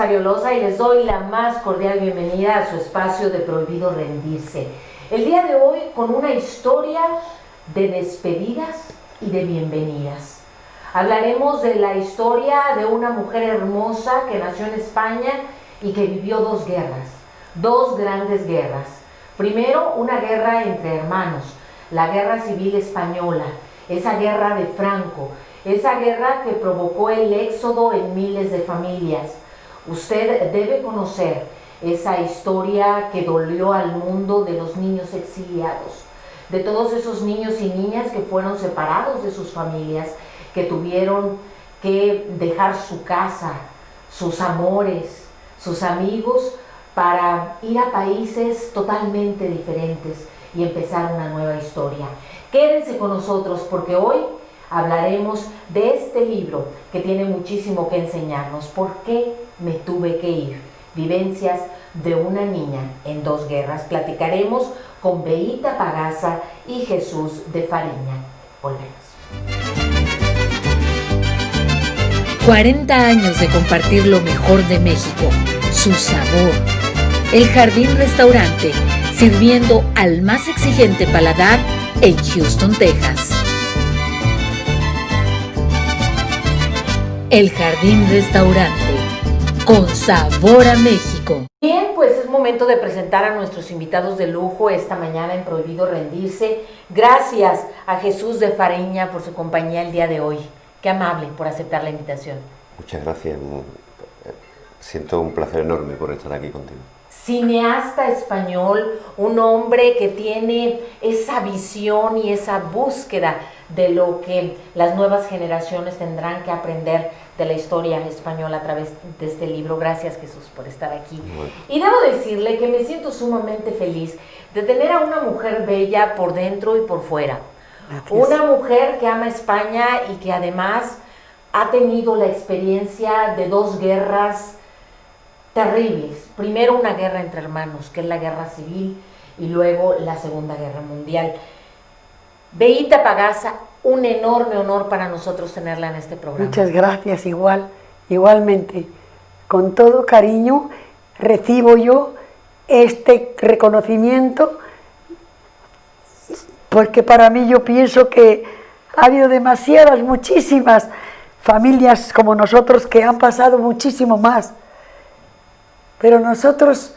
Rosario Loza y les doy la más cordial bienvenida a su espacio de Prohibido Rendirse. El día de hoy con una historia de despedidas y de bienvenidas. Hablaremos de la historia de una mujer hermosa que nació en España y que vivió dos guerras, dos grandes guerras. Primero, una guerra entre hermanos, la Guerra Civil Española, esa guerra de Franco, esa guerra que provocó el éxodo en miles de familias. Usted debe conocer esa historia que dolió al mundo de los niños exiliados, de todos esos niños y niñas que fueron separados de sus familias, que tuvieron que dejar su casa, sus amores, sus amigos, para ir a países totalmente diferentes y empezar una nueva historia. Quédense con nosotros porque hoy hablaremos de este libro que tiene muchísimo que enseñarnos. ¿Por qué me tuve que ir? Vivencias de una niña en dos guerras. Platicaremos con Beita Pagasa y Jesús de Fariña. Volvemos. 40 años de compartir lo mejor de México, su sabor. El Jardín Restaurante, sirviendo al más exigente paladar en Houston, Texas. El Jardín Restaurante, con sabor a México. Bien, pues es momento de presentar a nuestros invitados de lujo esta mañana en Prohibido Rendirse. Gracias a Jesús de Fariña por su compañía el día de hoy. Qué amable por aceptar la invitación. Muchas gracias. Siento un placer enorme por estar aquí contigo. Cineasta español, un hombre que tiene esa visión y esa búsqueda de lo que las nuevas generaciones tendrán que aprender de la historia española a través de este libro. Gracias, Jesús, por estar aquí. Bueno. Y debo decirle que me siento sumamente feliz de tener a una mujer bella por dentro y por fuera. Gracias. Una mujer que ama España y que además ha tenido la experiencia de dos guerras terribles. Primero una guerra entre hermanos, que es la Guerra Civil, y luego la Segunda Guerra Mundial. Beita Pagasa, un enorme honor para nosotros tenerla en este programa. Muchas gracias, igualmente. Con todo cariño recibo yo este reconocimiento, porque para mí yo pienso que ha habido muchísimas familias como nosotros que han pasado muchísimo más. Pero nosotros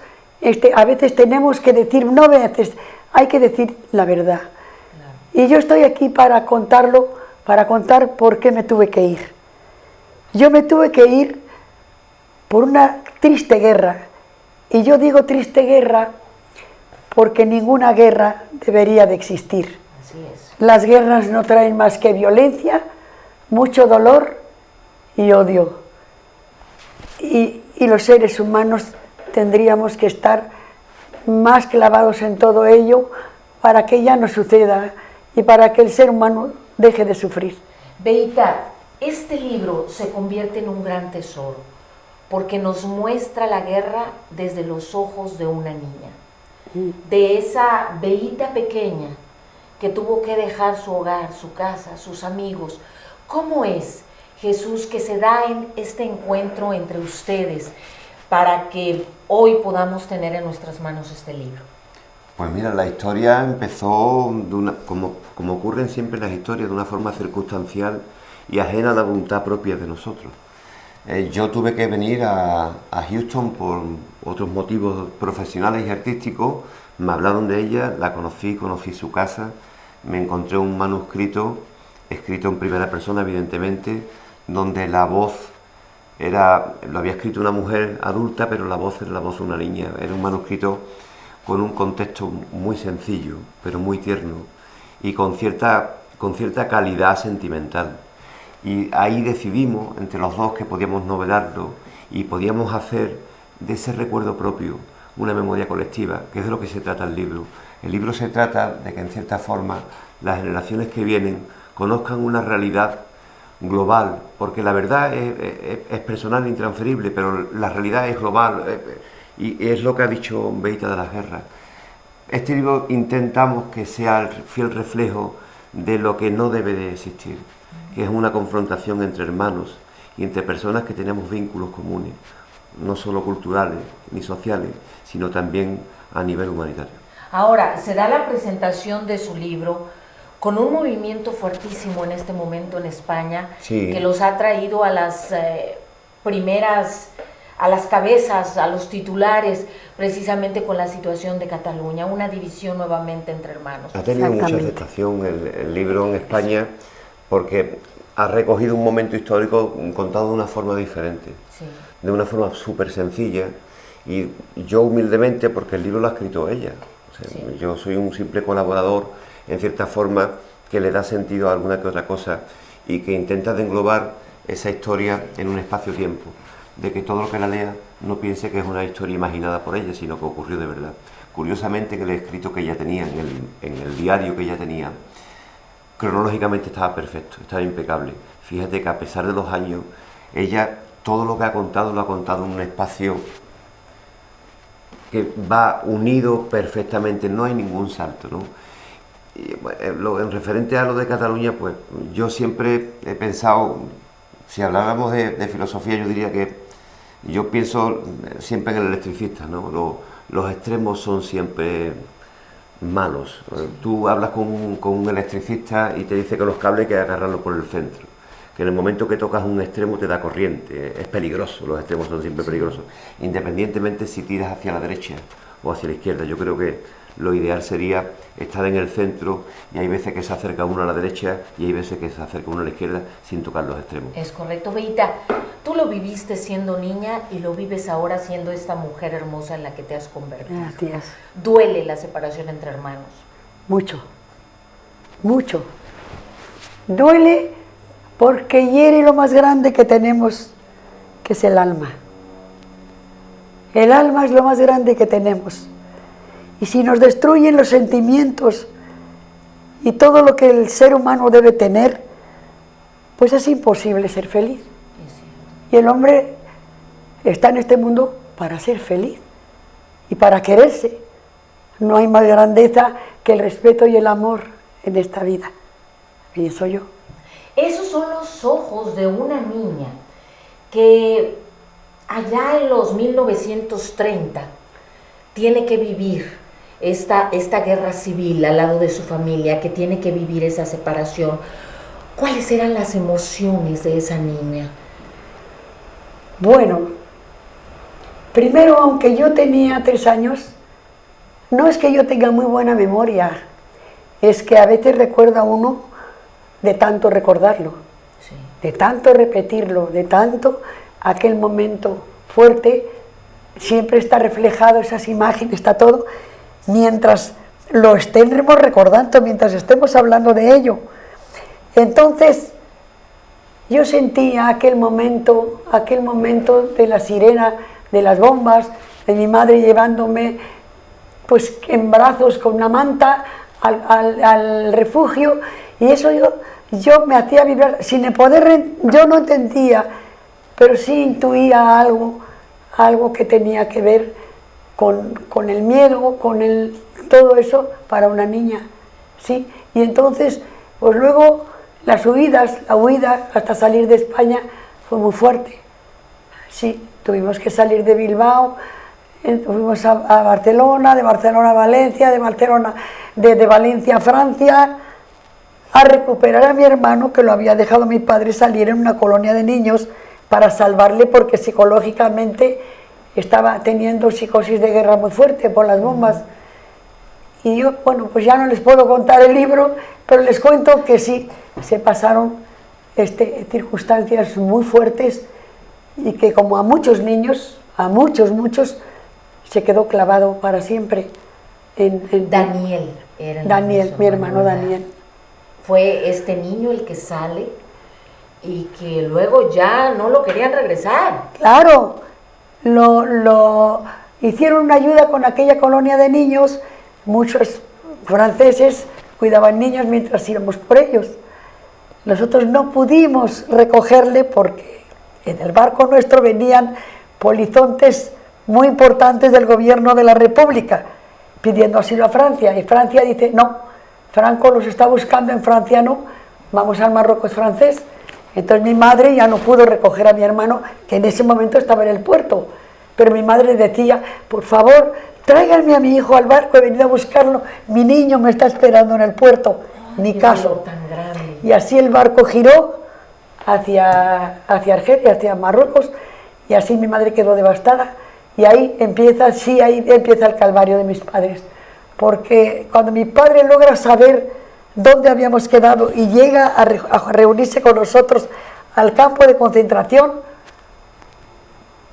a veces tenemos que decir, no a veces, hay que decir la verdad. Claro. Y yo estoy aquí para contar por qué me tuve que ir. Yo me tuve que ir por una triste guerra. Y yo digo triste guerra porque ninguna guerra debería de existir. Así es. Las guerras no traen más que violencia, mucho dolor y odio. Y los seres humanos tendríamos que estar más clavados en todo ello para que ya no suceda y para que el ser humano deje de sufrir. Beita, este libro se convierte en un gran tesoro porque nos muestra la guerra desde los ojos de una niña, de esa Beita pequeña que tuvo que dejar su hogar, su casa, sus amigos. ¿Cómo es, Jesús, que se da en este encuentro entre ustedes para que hoy podamos tener en nuestras manos este libro? Pues mira, la historia empezó, como ocurren siempre las historias, de una forma circunstancial y ajena a la voluntad propia de nosotros. Yo tuve que venir a Houston por otros motivos profesionales y artísticos. Me hablaron de ella, la conocí su casa, me encontré un manuscrito, escrito en primera persona evidentemente, donde la voz lo había escrito una mujer adulta, pero la voz era la voz de una niña. Era un manuscrito con un contexto muy sencillo, pero muy tierno, y con cierta calidad sentimental. Y ahí decidimos, entre los dos, que podíamos novelarlo y podíamos hacer de ese recuerdo propio una memoria colectiva, que es de lo que se trata el libro. El libro se trata de que, en cierta forma, las generaciones que vienen conozcan una realidad global, porque la verdad es personal e intransferible, pero la realidad es global, y es lo que ha dicho Beita de las guerras. Este libro intentamos que sea el fiel reflejo de lo que no debe de existir, que es una confrontación entre hermanos y entre personas que tenemos vínculos comunes. no solo culturales ni sociales, sino también a nivel humanitario. Ahora, se da la presentación de su libro con un movimiento fuertísimo en este momento en España, Sí. que los ha traído a las primeras, a las cabezas, a los titulares, precisamente con la situación de Cataluña, una división nuevamente entre hermanos. Ha tenido mucha Exactamente. aceptación el libro en España porque ha recogido un momento histórico contado de una forma diferente, Sí. de una forma súper sencilla, y yo humildemente, porque el libro lo ha escrito ella, o sea, Sí. yo soy un simple colaborador, en cierta forma, que le da sentido a alguna que otra cosa y que intenta de englobar esa historia en un espacio-tiempo, de que todo lo que la lea no piense que es una historia imaginada por ella, sino que ocurrió de verdad. Curiosamente, en el escrito que ella tenía, en el diario que ella tenía, cronológicamente estaba perfecto, estaba impecable. Fíjate que a pesar de los años, ella todo lo que ha contado lo ha contado en un espacio que va unido perfectamente, no hay ningún salto, ¿no? Y, bueno, en referente a lo de Cataluña, pues yo siempre he pensado, si habláramos de filosofía, yo diría que yo pienso siempre en el electricista, ¿no? Los extremos son siempre malos. Tú hablas con un electricista y te dice que los cables hay que agarrarlos por el centro, que en el momento que tocas un extremo te da corriente, es peligroso, los extremos son siempre peligrosos, independientemente si tiras hacia la derecha o hacia la izquierda. Yo creo que lo ideal sería estar en el centro, y hay veces que se acerca uno a la derecha y hay veces que se acerca uno a la izquierda sin tocar los extremos. Es correcto. Beita, tú lo viviste siendo niña y lo vives ahora siendo esta mujer hermosa en la que te has convertido. Gracias. Duele la separación entre hermanos. Mucho, mucho. Duele porque hiere lo más grande que tenemos, que es el alma. El alma es lo más grande que tenemos. Y si nos destruyen los sentimientos y todo lo que el ser humano debe tener, pues es imposible ser feliz. Es cierto. Y el hombre está en este mundo para ser feliz y para quererse. No hay más grandeza que el respeto y el amor en esta vida, pienso yo. Esos son los ojos de una niña que allá en los 1930 tiene que vivir esta guerra civil al lado de su familia, que tiene que vivir esa separación. ¿Cuáles eran las emociones de esa niña? Bueno, primero, aunque yo tenía 3 años, no es que yo tenga muy buena memoria, es que a veces recuerda uno de tanto recordarlo, Sí. de tanto repetirlo, de tanto aquel momento fuerte, siempre está reflejado esas imágenes, está todo, mientras lo estemos recordando, mientras estemos hablando de ello. Entonces, yo sentía aquel momento de la sirena, de las bombas, de mi madre llevándome pues en brazos con una manta al refugio, y eso yo me hacía vibrar, sin poder, yo no entendía, pero sí intuía algo que tenía que ver con el miedo, todo eso para una niña, ¿sí? Y entonces, pues luego la huida hasta salir de España fue muy fuerte, sí, tuvimos que salir de Bilbao, fuimos a Barcelona, de Barcelona a Valencia, de Valencia a Francia, a recuperar a mi hermano, que lo había dejado mi padre salir en una colonia de niños para salvarle, porque psicológicamente estaba teniendo psicosis de guerra muy fuerte por las bombas. Y yo, bueno, pues ya no les puedo contar el libro, pero les cuento que sí, se pasaron circunstancias muy fuertes, y que como a muchos niños, a muchos, se quedó clavado para siempre en Daniel era el Daniel, nombre, mi hermano ¿verdad? Daniel. Fue este niño el que sale y que luego ya no lo querían regresar. Claro, lo hicieron una ayuda con aquella colonia de niños, muchos franceses cuidaban niños mientras íbamos por ellos. Nosotros no pudimos recogerle porque en el barco nuestro venían polizontes muy importantes del gobierno de la República pidiendo asilo a Francia, y Francia dice no, Franco los está buscando en Francia, no, vamos al Marruecos francés. Entonces mi madre ya no pudo recoger a mi hermano, que en ese momento estaba en el puerto, pero mi madre decía, por favor, tráiganme a mi hijo al barco, he venido a buscarlo, mi niño me está esperando en el puerto, ni Qué caso. dolor tan grande. Y así el barco giró hacia Argelia, hacia Marruecos, y así mi madre quedó devastada. Y ahí empieza el calvario de mis padres, porque cuando mi padre logra saber dónde habíamos quedado y llega a reunirse con nosotros al campo de concentración,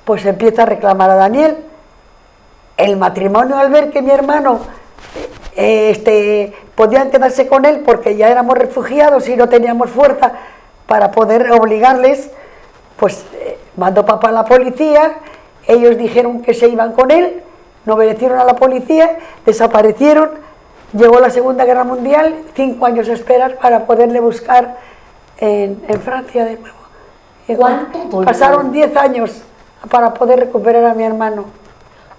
pues empieza a reclamar a Daniel. El matrimonio, al ver que mi hermano podían quedarse con él porque ya éramos refugiados y no teníamos fuerza para poder obligarles, pues mandó papá a la policía. Ellos dijeron que se iban con él, no obedecieron a la policía, desaparecieron. Llegó la Segunda Guerra Mundial, 5 años a esperar para poderle buscar en Francia de nuevo. ¿Cuánto dolor? Pasaron 10 años para poder recuperar a mi hermano.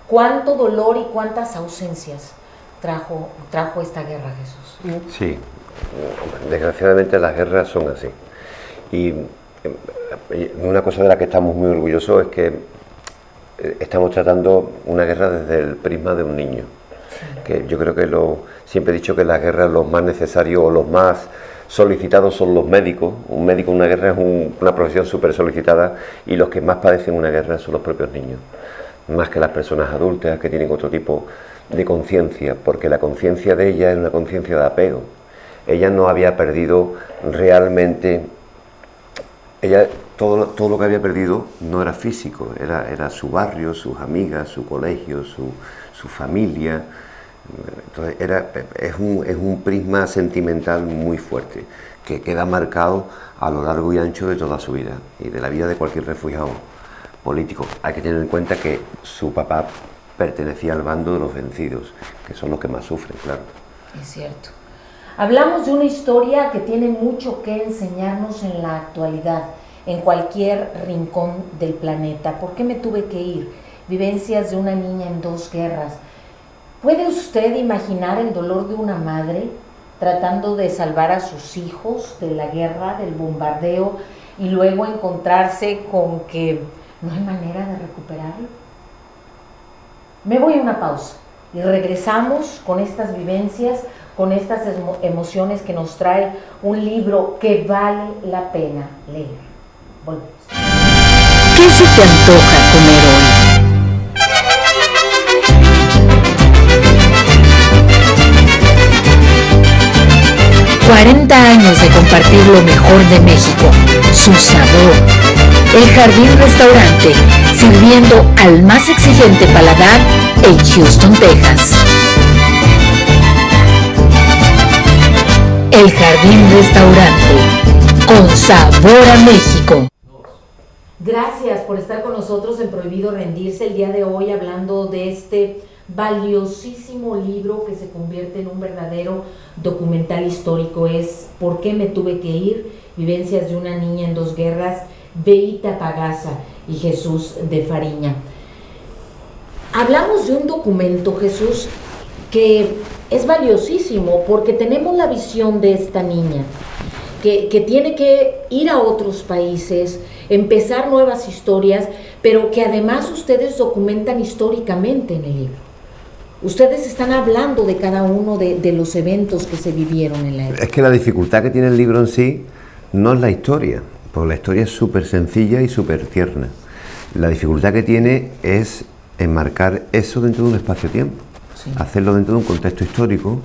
¿Cuánto dolor y cuántas ausencias trajo esta guerra, Jesús? Sí, desgraciadamente las guerras son así. Y una cosa de la que estamos muy orgullosos es que estamos tratando una guerra desde el prisma de un niño. Que yo creo que siempre he dicho que en las guerras los más necesarios o los más solicitados son los médicos. Un médico en una guerra es una profesión súper solicitada, y los que más padecen una guerra son los propios niños, más que las personas adultas que tienen otro tipo de conciencia, porque la conciencia de ella es una conciencia de apego. Ella no había perdido realmente, todo lo que había perdido no era físico, era su barrio, sus amigas, su colegio, su familia. Entonces es un prisma sentimental muy fuerte, que queda marcado a lo largo y ancho de toda su vida y de la vida de cualquier refugiado político. Hay que tener en cuenta que su papá pertenecía al bando de los vencidos, que son los que más sufren, claro. Es cierto. Hablamos de una historia que tiene mucho que enseñarnos en la actualidad, en cualquier rincón del planeta. ¿Por qué me tuve que ir? Vivencias de una niña en 2 guerras. ¿Puede usted imaginar el dolor de una madre tratando de salvar a sus hijos de la guerra, del bombardeo, y luego encontrarse con que no hay manera de recuperarlo? Me voy a una pausa y regresamos con estas vivencias, con estas emociones que nos trae un libro que vale la pena leer. Volvemos. ¿Qué se te antoja comer hoy? ...40 años de compartir lo mejor de México, su sabor. El Jardín Restaurante, sirviendo al más exigente paladar en Houston, Texas. El Jardín Restaurante, con sabor a México. Gracias por estar con nosotros en Prohibido Rendirse el día de hoy, hablando de este valiosísimo libro que se convierte en un verdadero documental histórico. Es ¿Por qué me tuve que ir? Vivencias de una niña en 2 guerras, Beita Pagasa y Jesús de Fariña. Hablamos de un documento, Jesús, que es valiosísimo porque tenemos la visión de esta niña que tiene que ir a otros países, empezar nuevas historias, pero que además ustedes documentan históricamente en el libro. Ustedes están hablando de cada uno de los eventos que se vivieron en la época. Es que la dificultad que tiene el libro en sí no es la historia, porque la historia es súper sencilla y súper tierna. La dificultad que tiene es enmarcar eso dentro de un espacio-tiempo, sí. Hacerlo dentro de un contexto histórico,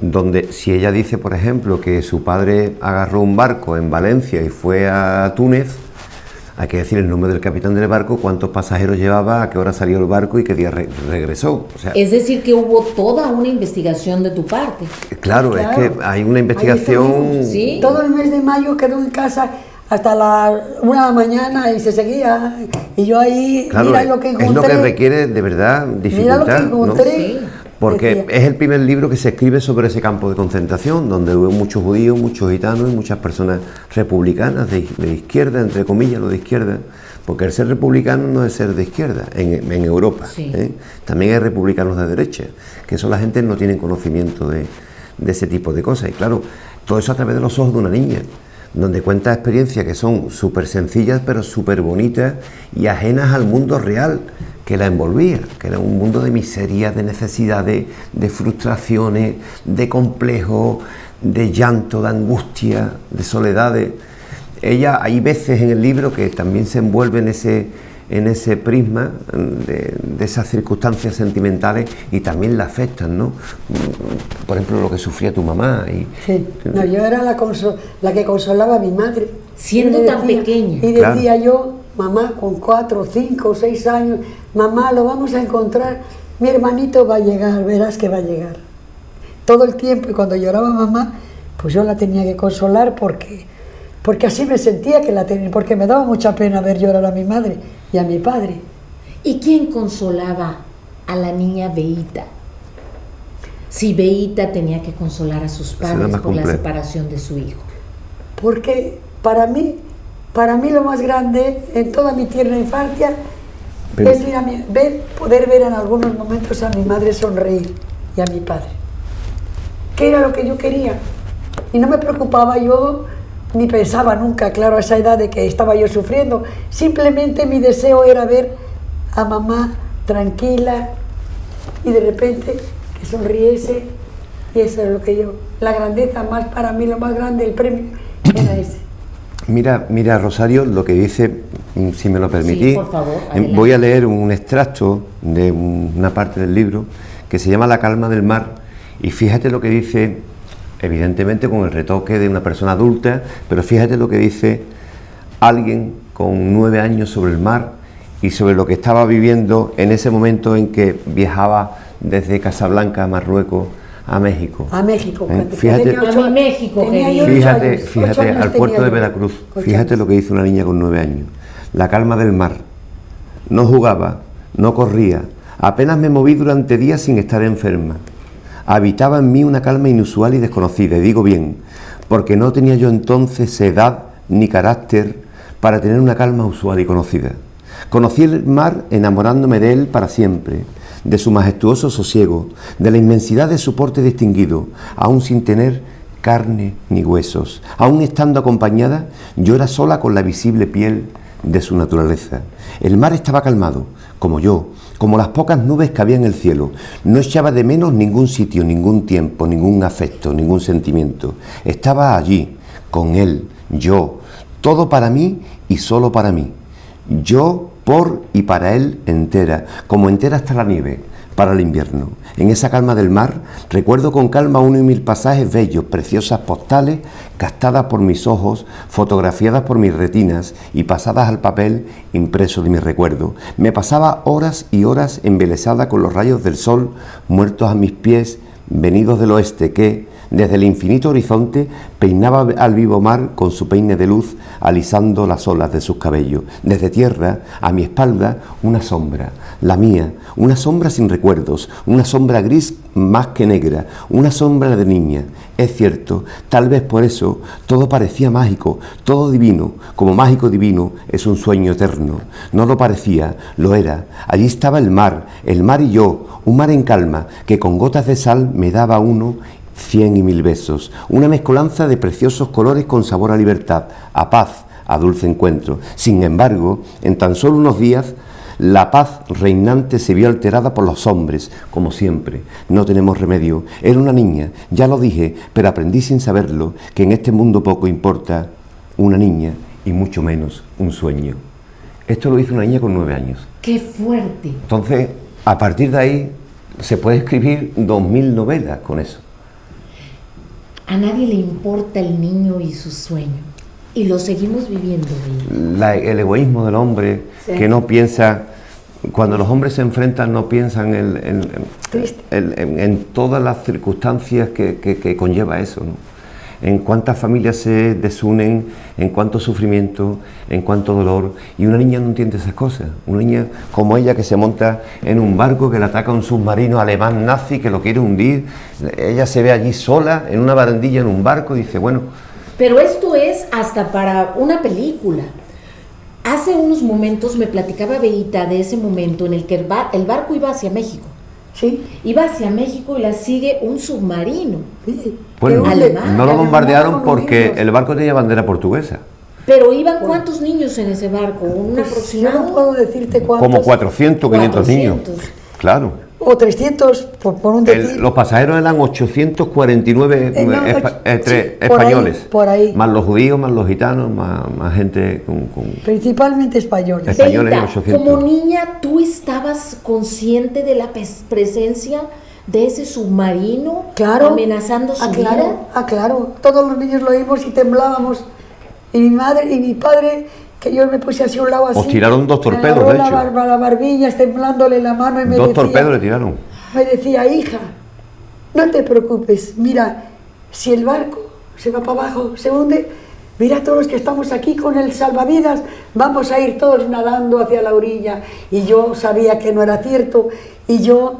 donde si ella dice, por ejemplo, que su padre agarró un barco en Valencia y fue a Túnez, hay que decir el nombre del capitán del barco, cuántos pasajeros llevaba, a qué hora salió el barco y qué día regresó. O sea, es decir, que hubo toda una investigación de tu parte. Claro, es que hay una investigación... ¿Sí? Todo el mes de mayo quedó en casa hasta la 1 de la mañana y se seguía. Y yo ahí, claro, mira lo que encontré. Es lo que requiere de verdad dificultad. Mira lo que encontré. ¿No? Sí. Porque decía, es el primer libro que se escribe sobre ese campo de concentración, donde hubo muchos judíos, muchos gitanos y muchas personas republicanas, de izquierda, entre comillas, lo de izquierda, porque el ser republicano no es ser de izquierda, en Europa. Sí. También hay republicanos de derecha, que eso la gente no tiene conocimiento de ese tipo de cosas. Y claro, todo eso a través de los ojos de una niña, donde cuenta experiencias que son súper sencillas, pero súper bonitas y ajenas al mundo real, que la envolvía, que era un mundo de miseria, de necesidades, de frustraciones, de complejos, de llanto, de angustia, de soledades. Ella, hay veces en el libro que también se envuelve en ese prisma de esas circunstancias sentimentales y también la afectan, ¿no? Por ejemplo, lo que sufría tu mamá. Sí, no, yo era la que consolaba a mi madre. Siendo tan pequeña. Y decía yo, mamá, con 4, 5, 6 años, mamá, lo vamos a encontrar, mi hermanito va a llegar, verás que va a llegar. Todo el tiempo, y cuando lloraba mamá, pues yo la tenía que consolar porque así me sentía que la tenía, porque me daba mucha pena ver llorar a mi madre y a mi padre. ¿Y quién consolaba a la niña Beita? Si Beita tenía que consolar a sus padres por la separación de su hijo. Porque para mí lo más grande en toda mi tierna infancia es poder ver en algunos momentos a mi madre sonreír y a mi padre. Que era lo que yo quería. Y no me preocupaba yo, ni pensaba nunca, claro, a esa edad de que estaba yo sufriendo. Simplemente mi deseo era ver a mamá tranquila y de repente que sonriese. Y eso es lo que yo, la grandeza más para mí, lo más grande, el premio era ese. Mira, Rosario, lo que dice, si me lo permitís, sí, por favor, voy a leer un extracto de una parte del libro que se llama La calma del mar, y fíjate lo que dice, evidentemente con el retoque de una persona adulta, pero fíjate lo que dice alguien con 9 años sobre el mar y sobre lo que estaba viviendo en ese momento en que viajaba desde Casablanca a Marruecos a México. A México, fíjate, fíjate, al puerto de Veracruz. Fíjate lo que dice una niña con 9 años. La calma del mar. No jugaba, no corría, apenas me moví durante días sin estar enferma. Habitaba en mí una calma inusual y desconocida, y digo bien, porque no tenía yo entonces edad ni carácter para tener una calma usual y conocida. Conocí el mar enamorándome de él para siempre, de su majestuoso sosiego, de la inmensidad de su porte distinguido, aún sin tener carne ni huesos. Aún estando acompañada, yo era sola con la visible piel de su naturaleza. El mar estaba calmado, como yo, como las pocas nubes que había en el cielo. No echaba de menos ningún sitio, ningún tiempo, ningún afecto, ningún sentimiento. Estaba allí, con él, yo, todo para mí y solo para mí. Yo por y para él entera, como entera hasta la nieve, para el invierno. En esa calma del mar, recuerdo con calma 1 y 1000 pasajes bellos, preciosas postales, captadas por mis ojos, fotografiadas por mis retinas y pasadas al papel impreso de mi recuerdo. Me pasaba horas y horas embelesada con los rayos del sol, muertos a mis pies, venidos del oeste, que, desde el infinito horizonte, peinaba al vivo mar con su peine de luz, alisando las olas de sus cabellos. Desde tierra, a mi espalda, una sombra, la mía, una sombra sin recuerdos, una sombra gris más que negra, una sombra de niña. Es cierto, tal vez por eso todo parecía mágico, todo divino, como mágico divino es un sueño eterno. No lo parecía, lo era. Allí estaba el mar y yo, un mar en calma, que con gotas de sal me daba 1, 100 y 1000 besos, una mezcolanza de preciosos colores con sabor a libertad, a paz, a dulce encuentro. Sin embargo, en tan solo unos días, la paz reinante se vio alterada por los hombres, como siempre. No tenemos remedio. Era una niña, ya lo dije, pero aprendí sin saberlo, que en este mundo poco importa una niña y mucho menos un sueño. Esto lo hizo una niña con 9 años. ¡Qué fuerte! Entonces, a partir de ahí, se puede escribir 2000 novelas con eso. A nadie le importa el niño y su sueño, y lo seguimos viviendo. El egoísmo del hombre, sí, que no piensa, cuando los hombres se enfrentan no piensan en todas las circunstancias que conlleva eso, ¿no? En cuántas familias se desunen, en cuánto sufrimiento, en cuánto dolor, y una niña no entiende esas cosas. Una niña como ella, que se monta en un barco, que le ataca un submarino alemán nazi que lo quiere hundir, ella se ve allí sola en una barandilla en un barco y dice, bueno... Pero esto es hasta para una película. Hace unos momentos me platicaba Beita de ese momento en el que el barco iba hacia México. Sí. Iba hacia México y la sigue un submarino. Sí. Bueno, alemán. No lo bombardearon porque el barco tenía bandera portuguesa. Pero iban ¿cuántos niños en ese barco? ¿Un Pues aproximado? yo no puedo decirte cuántos. Como 400, 500 niños. 400. Claro. O 300, por un decir. Los pasajeros eran 849 No, españoles. por ahí. Más los judíos, más los gitanos, más gente con... Principalmente españoles. Españoles, Beita, 800. como niña, ¿tú estabas consciente de la presencia de ese submarino Claro. amenazando su vida? Claro. Todos los niños lo oímos y temblábamos. Y mi madre y mi padre, que yo me puse así a un lado así. Os tiraron 2 torpedos, me agarró de hecho. la barbilla, temblándole la mano y me 2 decía... torpedos le tiraron. Me decía, hija, no te preocupes, mira, si el barco se va para abajo, se hunde, mira todos los que estamos aquí con el salvavidas, vamos a ir todos nadando hacia la orilla. Y yo sabía que no era cierto, y yo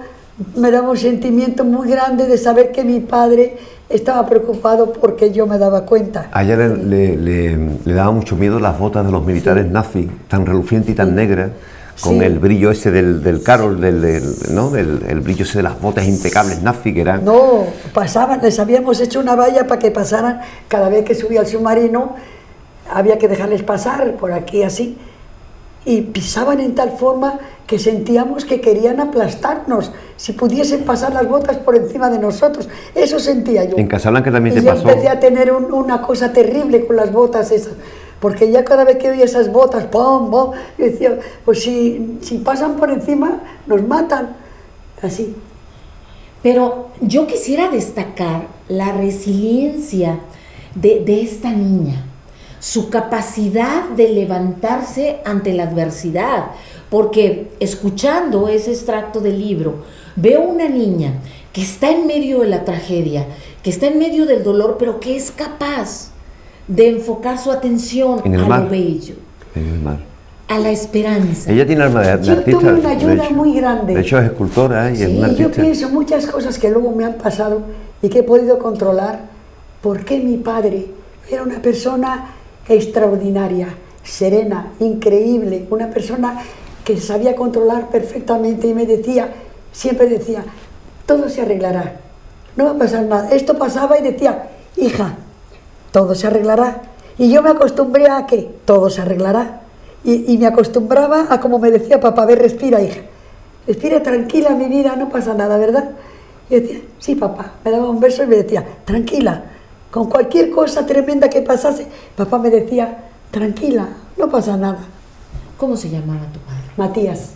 me daba un sentimiento muy grande de saber que mi padre estaba preocupado porque yo me daba cuenta. A ella le daba mucho miedo las botas de los militares nazis, tan relucientes y tan negras, con el brillo ese del Carol, el brillo ese de las botas impecables nazis que eran... No, pasaban, les habíamos hecho una valla para que pasaran, cada vez que subía el submarino, había que dejarles pasar por aquí así, y pisaban en tal forma que sentíamos que querían aplastarnos, si pudiesen pasar las botas por encima de nosotros, eso sentía yo. En Casablanca también y te yo pasó. empecé a tener una cosa terrible con las botas esas, porque ya cada vez que oía esas botas, ¡pum, pum!, yo decía, pues si pasan por encima, nos matan, así. Pero yo quisiera destacar la resiliencia de esta niña, su capacidad de levantarse ante la adversidad, porque escuchando ese extracto del libro, veo una niña que está en medio de la tragedia, que está en medio del dolor, pero que es capaz de enfocar su atención En el a mar. lo bello, En el mar. a la esperanza. Ella tiene alma de Yo artista. tuve una ayuda de hecho. muy grande. De hecho es escultora y es Sí, una Y yo artista. pienso muchas cosas que luego me han pasado y que he podido controlar, porque mi padre era una persona extraordinaria, serena, increíble, una persona que sabía controlar perfectamente y me decía, siempre decía, todo se arreglará, no va a pasar nada. Esto pasaba y decía, hija, todo se arreglará. Y yo me acostumbré a que todo se arreglará. Y me acostumbraba a como me decía papá, a ver, respira, hija. Respira tranquila, mi vida, no pasa nada, ¿verdad? Y yo decía, sí, papá. Me daba un beso y me decía, tranquila. Con cualquier cosa tremenda que pasase, papá me decía, tranquila, no pasa nada. ¿Cómo se llamaba tu padre? Matías,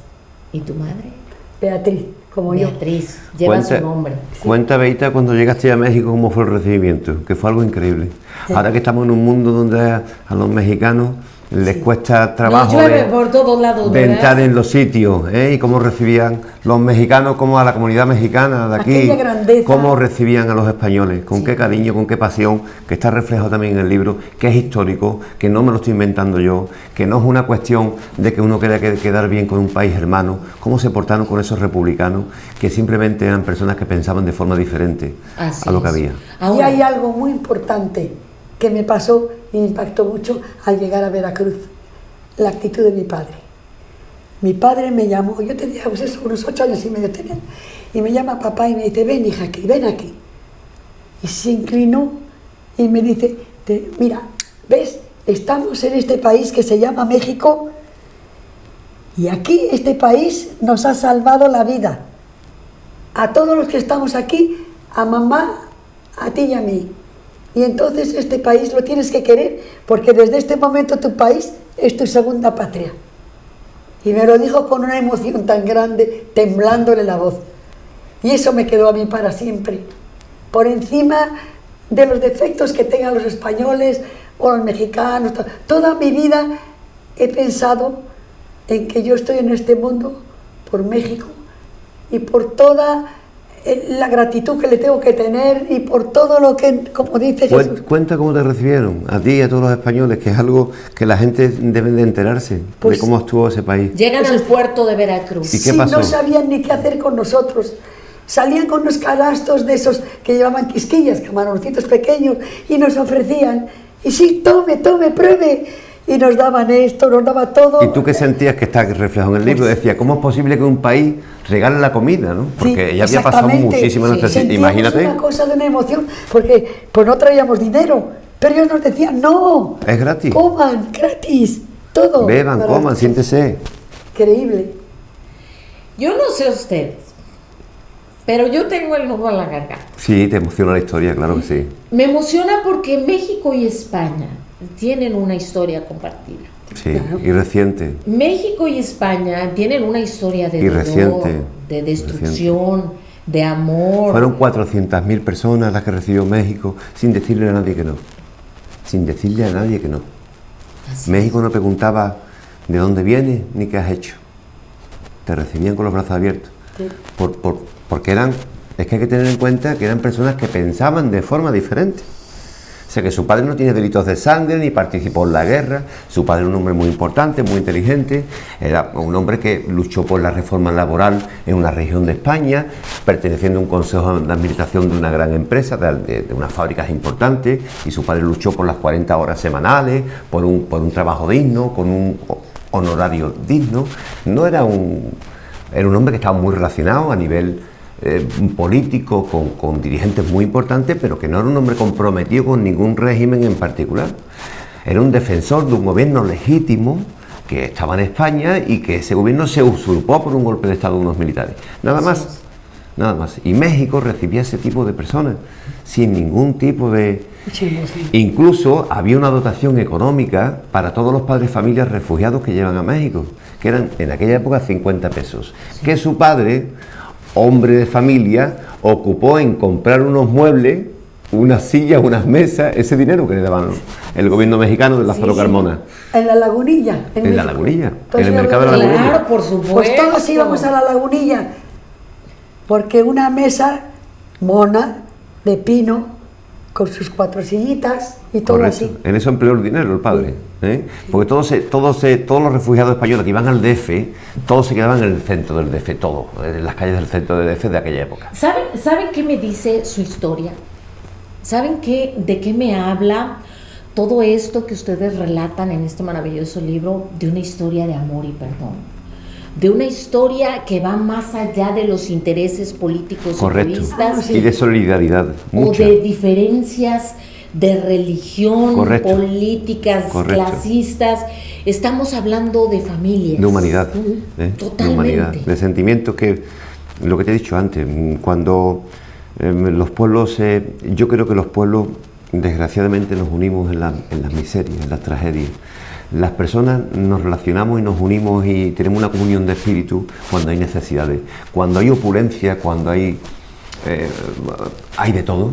¿Y tu madre? Beatriz, como yo. Beatriz, lleva su nombre. Cuenta, Beita, cuando llegaste a México, cómo fue el recibimiento, que fue algo increíble. Ahora que estamos en un mundo donde a los mexicanos les cuesta trabajo Nos llueve por todos lados, de ¿verdad? entrar en los sitios, y cómo recibían los mexicanos, cómo a la comunidad mexicana de aquí, Aquella grandeza. cómo recibían a los españoles, con qué cariño, con qué pasión, que está reflejado también en el libro, que es histórico, que no me lo estoy inventando yo, que no es una cuestión de que uno quiera quedar bien con un país hermano, cómo se portaron con esos republicanos, que simplemente eran personas que pensaban de forma diferente Así a lo que es. había. Y Ahora, hay algo muy importante que me pasó y me impactó mucho al llegar a Veracruz, la actitud de mi padre. Mi padre me llamó, yo tenía pues eso, unos 8 años y medio tenía, y me llama papá y me dice, ven hija aquí, ven aquí. Y se inclinó y me dice, mira, ¿ves? Estamos en este país que se llama México y aquí este país nos ha salvado la vida. A todos los que estamos aquí, a mamá, a ti y a mí. Y entonces este país lo tienes que querer porque desde este momento tu país es tu segunda patria. Y me lo dijo con una emoción tan grande, temblándole la voz. Y eso me quedó a mí para siempre. Por encima de los defectos que tengan los españoles o los mexicanos, toda mi vida he pensado en que yo estoy en este mundo por México y por toda la gratitud que le tengo que tener y por todo lo que, como dice Jesús. Cuenta cómo te recibieron, a ti y a todos los españoles, que es algo que la gente debe de enterarse, Pues, de cómo estuvo ese país. llegan al puerto de Veracruz. ¿Y qué Sí, pasó? no sabían ni qué hacer con nosotros. Salían con unos canastos de esos que llevaban quisquillas, camaroncitos pequeños, y nos ofrecían, y sí, tome, pruebe. Y nos daban esto, nos daba todo. ¿Y tú qué sentías que está reflejado en el libro? Decía, ¿cómo es posible que un país regale la comida, no? Porque Sí, ella había pasado exactamente. muchísima necesidad. Sentíamos Imagínate. una cosa de una emoción, porque pues no traíamos dinero, Pero ellos nos decían, no, Es gratis. coman, gratis, todo. Beban, Para- coman, siéntese. Increíble. Yo no sé ustedes, pero yo tengo el nudo en la garganta. Sí, te emociona la historia, claro que sí. Me emociona porque México y España tienen una historia compartida. Sí, y reciente. México y España tienen una historia de Y dolor, reciente, de destrucción, de amor. Fueron 400.000 personas las que recibió México sin decirle a nadie que no. Sin decirle a nadie que no. Así México no preguntaba de dónde vienes ni qué has hecho. Te recibían con los brazos abiertos. Sí. Porque eran, es que hay que tener en cuenta que eran personas que pensaban de forma diferente. O sea que su padre no tiene delitos de sangre ni participó en la guerra. Su padre era un hombre muy importante, muy inteligente. Era un hombre que luchó por la reforma laboral en una región de España, perteneciendo a un consejo de administración de una gran empresa, de unas fábricas importantes. Y su padre luchó por las 40 horas semanales, por un trabajo digno, con un honorario digno. No era era un hombre que estaba muy relacionado a nivel político con dirigentes muy importantes, pero que no era un hombre comprometido con ningún régimen en particular. Era un defensor de un gobierno legítimo que estaba en España y que ese gobierno se usurpó por un golpe de estado de unos militares. Nada más, nada más. Y México recibía ese tipo de personas sin ningún tipo de... Incluso había una dotación económica para todos los padres de familias refugiados que llevan a México, que eran en aquella época 50 pesos, que su padre, hombre de familia, ocupó en comprar unos muebles, unas sillas, unas mesas, ese dinero que le daban el gobierno mexicano de Lázaro Carmona. En la Lagunilla. En la México. Lagunilla, Entonces, en el mercado de la Claro, Lagunilla. por supuesto. Pues todos íbamos a la Lagunilla, porque una mesa mona, de pino, con sus 4 sillitas y todo Correcto. así. En eso empleó el dinero el padre, ¿eh? Porque todos los refugiados españoles que iban al DF, todos se quedaban en el centro del DF, todo, en las calles del centro del DF de aquella época. ¿Saben qué me dice su historia? ¿Saben de qué me habla todo esto que ustedes relatan en este maravilloso libro? De una historia de amor y perdón. De una historia que va más allá de los intereses políticos Correcto. egoístas Y de solidaridad, o mucha. de diferencias de religión, Correcto. políticas, Correcto. clasistas. Estamos hablando de familias. De humanidad, de Totalmente. humanidad, de sentimientos que, lo que te he dicho antes, cuando los pueblos, yo creo que los pueblos desgraciadamente nos unimos en las miserias, en las tragedias. Las personas nos relacionamos y nos unimos y tenemos una comunión de espíritu cuando hay necesidades, cuando hay opulencia, cuando hay de todo,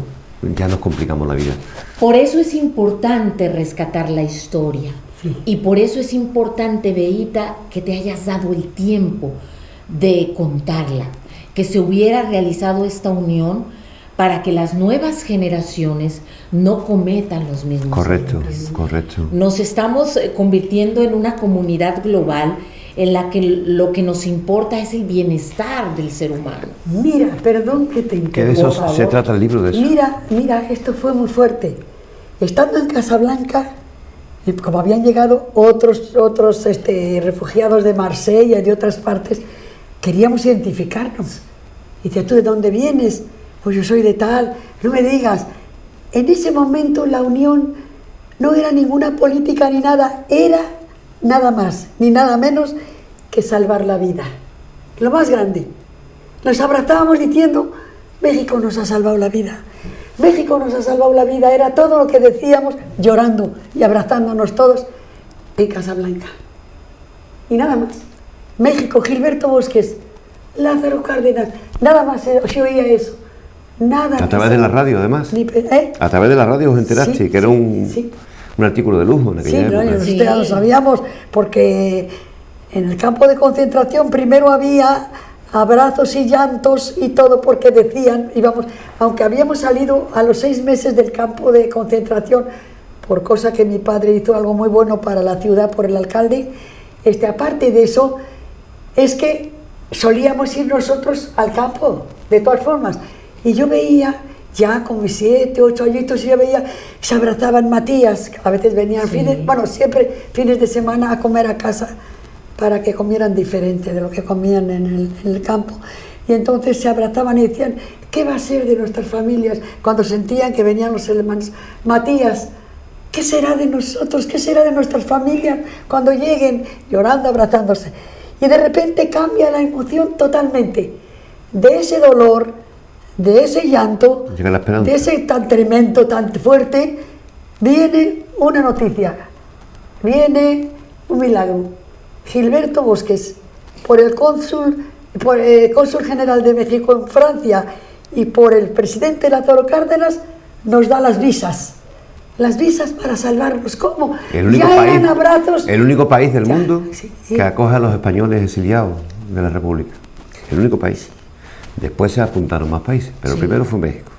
ya nos complicamos la vida. Por eso es importante rescatar la historia. Sí. Y por eso es importante, Beita, que te hayas dado el tiempo de contarla, que se hubiera realizado esta unión para que las nuevas generaciones no cometan los mismos Correcto, errores. correcto. Nos estamos convirtiendo en una comunidad global en la que lo que nos importa es el bienestar del ser humano. Mira, perdón que te Que de eso interrumpa, se ¿no? trata el libro, de eso. Mira, esto fue muy fuerte. Estando en Casablanca, y como habían llegado otros refugiados de Marsella y de otras partes, queríamos identificarnos. Y dice, ¿tú de dónde vienes? Pues yo soy de tal, no me digas. En ese momento la unión no era ninguna política ni nada, era nada más, ni nada menos que salvar la vida. Lo más grande. Nos abrazábamos diciendo, México nos ha salvado la vida. México nos ha salvado la vida, era todo lo que decíamos, llorando y abrazándonos todos en Casablanca. Y nada más. México, Gilberto Bosques, Lázaro Cárdenas, nada más se oía eso. Nada. A través de la radio, además. A través de la radio os enteraste, Sí, que era sí. un artículo de lujo en aquella Sí, época. nosotros Sí. ya lo sabíamos, porque en el campo de concentración primero había abrazos y llantos y todo, porque decían, íbamos, aunque habíamos salido a los 6 meses del campo de concentración, por cosa que mi padre hizo algo muy bueno para la ciudad, por el alcalde, aparte de eso, es que solíamos ir nosotros al campo, de todas formas, y yo veía, ya con mis 7, 8 añitos, yo veía que se abrazaban Matías, a veces venían siempre fines de semana a comer a casa, para que comieran diferente de lo que comían en el campo. Y entonces se abrazaban y decían, ¿qué va a ser de nuestras familias? Cuando sentían que venían los hermanos, Matías, ¿qué será de nosotros? ¿Qué será de nuestras familias cuando lleguen llorando, abrazándose? Y de repente cambia la emoción totalmente. De ese dolor, de ese llanto, llega la esperanza. de ese tan tremendo, tan fuerte, viene una noticia, viene un milagro. Gilberto Bosques, por el cónsul general de México en Francia y por el presidente Lázaro Cárdenas, nos da las visas para salvarnos. ¿Cómo? El único ya país, eran abrazos. el único país del mundo sí. que acoge a los españoles exiliados de la República. El único país. Después se apuntaron más países, pero primero fue México.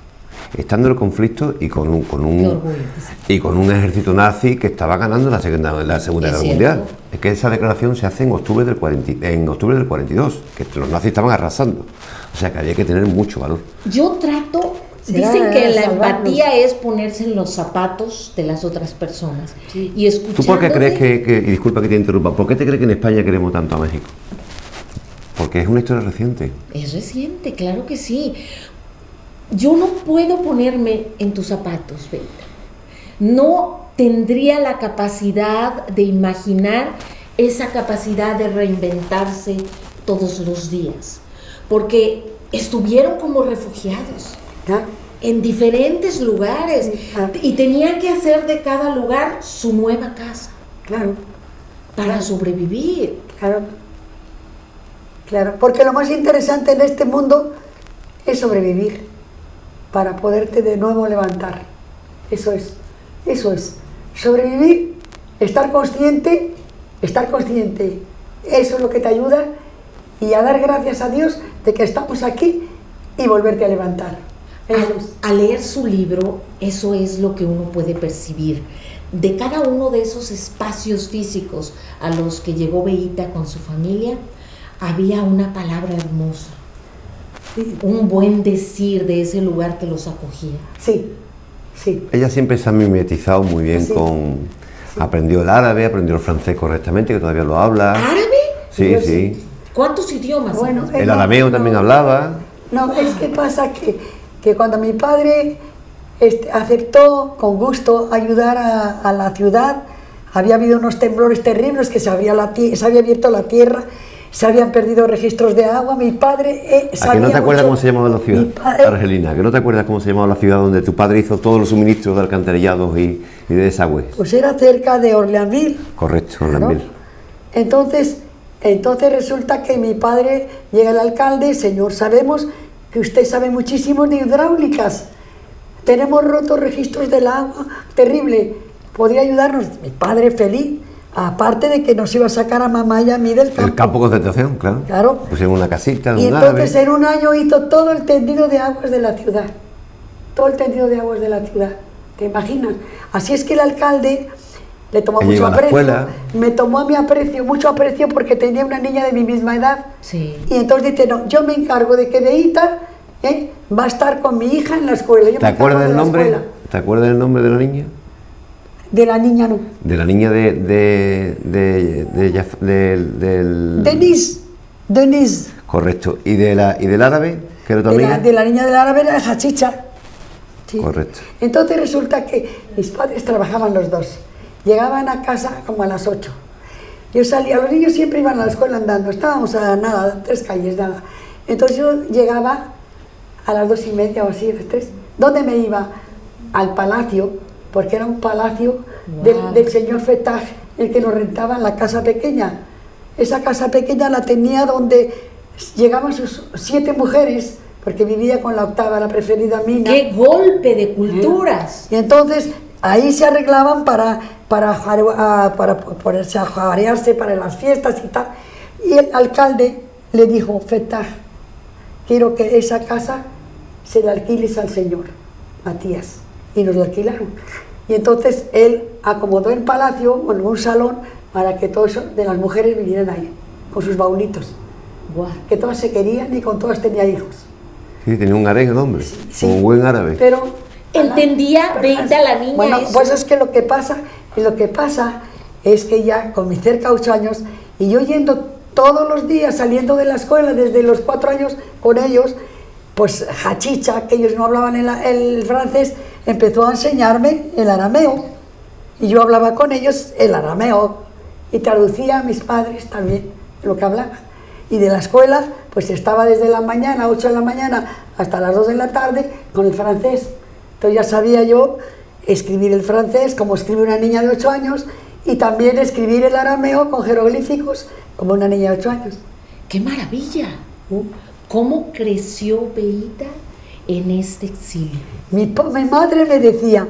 Estando en el conflicto y con un ejército nazi que estaba ganando la Segunda Guerra Mundial. Es que esa declaración se hace en octubre del 42, que los nazis estaban arrasando. O sea que había que tener mucho valor. Yo trato... Dicen que la empatía es ponerse en los zapatos de las otras personas y escuchar. ¿Tú por qué crees que, y disculpa que te interrumpa, por qué te crees que en España queremos tanto a México? Porque es una historia reciente. Es reciente, claro que sí. Yo no puedo ponerme en tus zapatos, Beita. No tendría la capacidad de imaginar esa capacidad de reinventarse todos los días, porque estuvieron como refugiados. Claro. En diferentes lugares, y tenían que hacer de cada lugar su nueva casa. Claro. Para sobrevivir. Claro, porque lo más interesante en este mundo es sobrevivir para poderte de nuevo levantar. Eso es. Sobrevivir, estar consciente, eso es lo que te ayuda, y a dar gracias a Dios de que estamos aquí y volverte a levantar. Al leer su libro, eso es lo que uno puede percibir. De cada uno de esos espacios físicos a los que llegó Beita con su familia, había una palabra hermosa, un buen decir de ese lugar que los acogía. Sí. Ella siempre se ha mimetizado muy bien con... Aprendió el árabe, aprendió el francés correctamente, que todavía lo habla. ¿Árabe? Sí. ¿Cuántos idiomas? Bueno, el arameo también hablaba. No, es que pasa que cuando mi padre aceptó con gusto ayudar a la ciudad, había habido unos temblores terribles, que se había abierto la tierra, se habían perdido registros de agua. Mi padre ¿A que no te acuerdas cómo se llamaba la ciudad, Argelina? ¿Que no te acuerdas cómo se llamaba la ciudad donde tu padre hizo todos los suministros de alcantarillados y de desagües? Pues era cerca de Orleansville. Correcto, Orleansville. Entonces resulta que mi padre llega al alcalde: señor, sabemos que usted sabe muchísimo de hidráulicas, tenemos rotos registros del agua, terrible, ¿podría ayudarnos? Mi padre feliz, aparte de que nos iba a sacar a mamá y a mí del campo. El campo de concentración, claro. Pusieron una casita, y entonces en un año hizo todo el tendido de aguas de la ciudad, ¿te imaginas? Así es que el alcalde le tomó mucho aprecio, me tomó a mi aprecio, mucho aprecio, porque tenía una niña de mi misma edad. Sí. Y entonces dice: no, yo me encargo de que Beita va a estar con mi hija en la escuela. ¿Te acuerdas del nombre? ¿Te acuerdas del nombre de la niña? De la niña no. De la niña Denise. Correcto. ¿Y del árabe? ¿Que era tu amiga? De la niña del árabe era Hachicha. Sí. Correcto. Entonces resulta que mis padres trabajaban los dos. Llegaban a casa como a las 8. Yo salía, los niños siempre iban a la escuela andando, estábamos a nada, 3 calles, nada. Entonces yo llegaba a las 2:30 o así, a las 3. ¿Dónde me iba? Al palacio, porque era un palacio del señor Fetaj, el que nos rentaba en la casa pequeña. Esa casa pequeña la tenía donde llegaban sus 7 mujeres, porque vivía con la octava, la preferida Mina. ¡Qué golpe de culturas! Y entonces ahí se arreglaban para ponerse a jarearse para las fiestas y tal. Y el alcalde le dijo: Fetaj, quiero que esa casa se la alquiles al señor Matías. Y nos la alquilaron. Y entonces él acomodó el palacio, en un salón, para que todo eso de las mujeres vinieran ahí, con sus baulitos. Wow. Que todas se querían y con todas tenía hijos. Sí, tenía un harén el hombre, Sí. como un buen árabe. Pero entendía Beita, la niña. Bueno, eso. pues es que lo que pasa es que ya con mis cerca 8 años, y yo yendo todos los días, saliendo de la escuela desde los 4 años con ellos, pues Hachicha, que ellos no hablaban el francés, empezó a enseñarme el arameo. y yo hablaba con ellos el arameo y traducía a mis padres también lo que hablaban. Y de la escuela, pues estaba desde la mañana, 8 de la mañana, hasta las 2 de la tarde con el francés. Entonces ya sabía yo escribir el francés como escribe una niña de 8 años y también escribir el arameo con jeroglíficos como una niña de 8 años. ¡Qué maravilla! ¿Cómo creció Beita en este exilio? Mi madre me decía,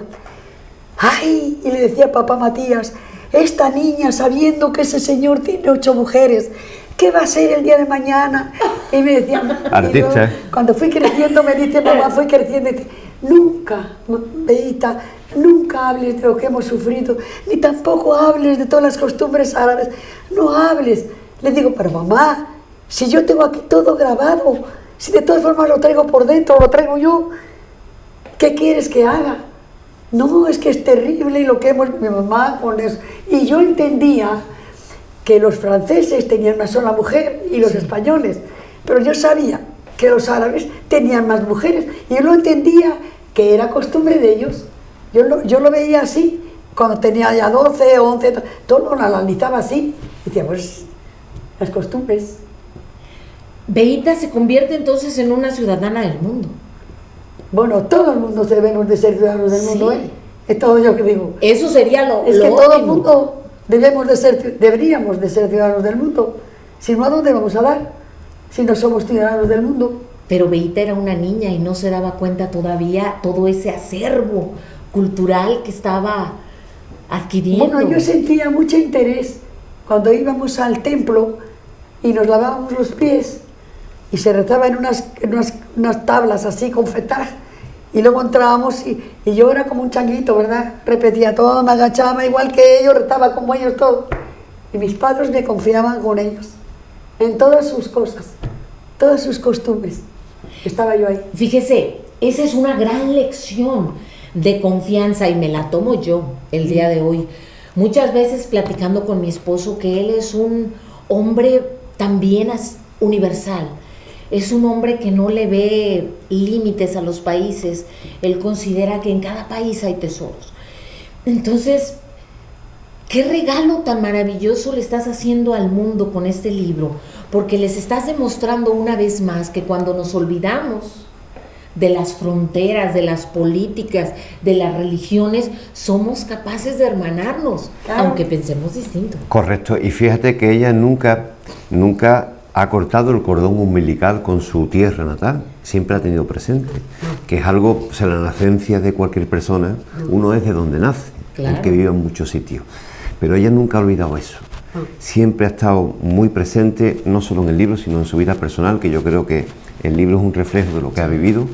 ¡ay! Y le decía a papá Matías, esta niña sabiendo que ese señor tiene 8 mujeres, ¿qué va a ser el día de mañana? Y me decía, artista. Cuando fui creciendo me dice, mamá, fui creciendo, y dice, nunca, Beita, nunca hables de lo que hemos sufrido, ni tampoco hables de todas las costumbres árabes, no hables. Le digo, pero mamá, si yo tengo aquí todo grabado, si de todas formas lo traigo por dentro, lo traigo yo, ¿qué quieres que haga? No, es que es terrible y lo que hemos, mi mamá con eso. Y yo entendía que los franceses tenían una sola mujer y los españoles, pero yo sabía que los árabes tenían más mujeres y yo lo entendía que era costumbre de ellos. Yo lo veía así, cuando tenía ya 12 o 11, todo lo analizaba así, y decía, pues, las costumbres. Beita se convierte entonces en una ciudadana del mundo. Bueno, todo el mundo debemos de ser ciudadanos del mundo, ¿eh? Es todo yo que digo. Eso sería lo Es que lo todo el óptimo. mundo deberíamos de ser ciudadanos del mundo. Si no, ¿a dónde vamos a dar? Si no somos ciudadanos del mundo. Pero Beita era una niña y no se daba cuenta todavía todo ese acervo cultural que estaba adquiriendo. Bueno, yo sentía mucho interés cuando íbamos al templo y nos lavábamos los pies y se rezaba en unas tablas así con fetaj y luego entrábamos y yo era como un changuito, ¿verdad? Repetía todo, me agachaba igual que ellos, rezaba como ellos todo. Y mis padres me confiaban con ellos en todas sus cosas, todas sus costumbres. Estaba yo ahí. Fíjese, esa es una gran lección de confianza y me la tomo yo el día de hoy. Muchas veces platicando con mi esposo que él es un hombre también universal. Es un hombre que no le ve límites a los países. Él considera que en cada país hay tesoros. Entonces, qué regalo tan maravilloso le estás haciendo al mundo con este libro, porque les estás demostrando una vez más que cuando nos olvidamos de las fronteras, de las políticas, de las religiones, somos capaces de hermanarnos, Claro. aunque pensemos distinto. Correcto, y fíjate que ella nunca ha cortado el cordón umbilical con su tierra natal, siempre ha tenido presente, que es algo, o sea, la nacencia de cualquier persona, uno es de donde nace, Claro. el que vive en muchos sitios, pero ella nunca ha olvidado eso, siempre ha estado muy presente, no solo en el libro, sino en su vida personal, que yo creo que el libro es un reflejo de lo que ha vivido,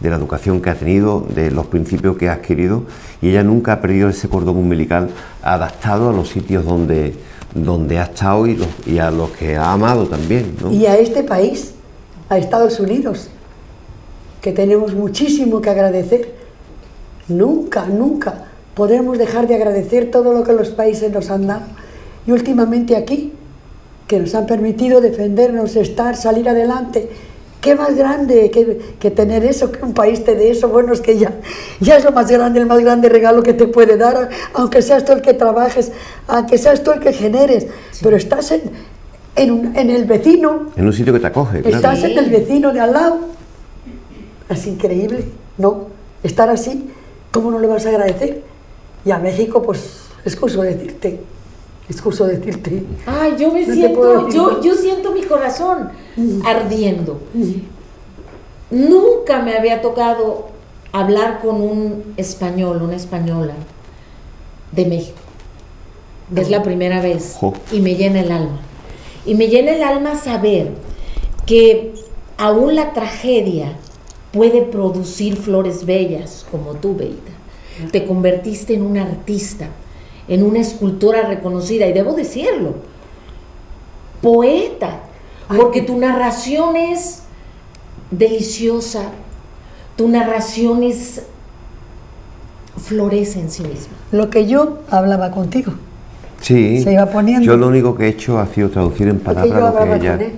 de la educación que ha tenido, de los principios que ha adquirido, y ella nunca ha perdido ese cordón umbilical adaptado a los sitios donde ha estado y a los que ha amado también, ¿no? Y a este país, a Estados Unidos, que tenemos muchísimo que agradecer. Nunca podremos dejar de agradecer todo lo que los países nos han dado. Y últimamente aquí, que nos han permitido defendernos, salir adelante. ¿Qué más grande que tener eso, que un país te dé eso? Bueno, es que ya es lo más grande, el más grande regalo que te puede dar, aunque seas tú el que trabajes, aunque seas tú el que generes, Sí. pero estás en el vecino, En un sitio que te acoge, claro. estás en el vecino de al lado. Es increíble, ¿no? Estar así, ¿cómo no le vas a agradecer? Y a México, pues, excuso decirte. Ay, yo me No te siento, puedo decir más. yo siento mi corazón ardiendo. Nunca me había tocado hablar con un español, una española de México. Es la primera vez Jo. y me llena el alma. Y me llena el alma saber que aún la tragedia puede producir flores bellas como tú, Beita. Te convertiste en una artista, en una escultora reconocida, y debo decirlo, poeta, porque tu narración es deliciosa, tu narración florece en sí misma. Lo que yo hablaba contigo. Sí, Se iba poniendo. yo lo único que he hecho ha sido traducir en Lo que yo palabras hablaba con él.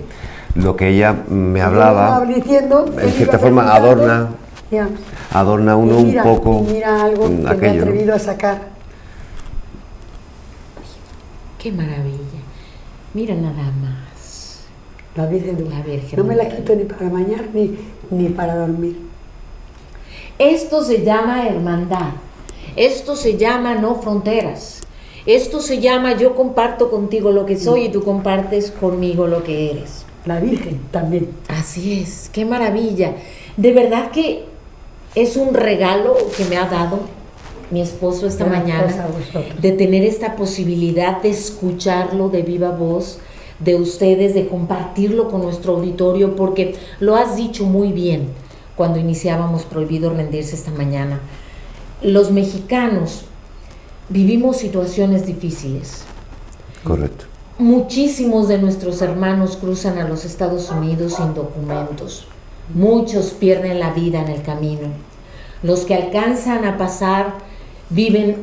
lo que ella me Yo hablaba, iba diciendo, él en cierta iba forma preguntando, ya. adorna uno Y mira, un poco y mira algo que me he aquello, ¿no? atrevido a sacar. Qué maravilla. Mira nada más. La Virgen. La Virgen No me la de quito ni para bañar ni para dormir. Esto se llama hermandad. Esto se llama no fronteras. Esto se llama yo comparto contigo lo que soy y tú compartes conmigo lo que eres. La Virgen también. Así es, qué maravilla. De verdad que es un regalo que me ha dado mi esposo esta mañana, de tener esta posibilidad de escucharlo de viva voz de ustedes, de compartirlo con nuestro auditorio, porque lo has dicho muy bien cuando iniciábamos Prohibido Rendirse esta mañana. Los mexicanos vivimos situaciones difíciles. Correcto. Muchísimos de nuestros hermanos cruzan a los Estados Unidos sin documentos. Muchos pierden la vida en el camino. Los que alcanzan a pasar viven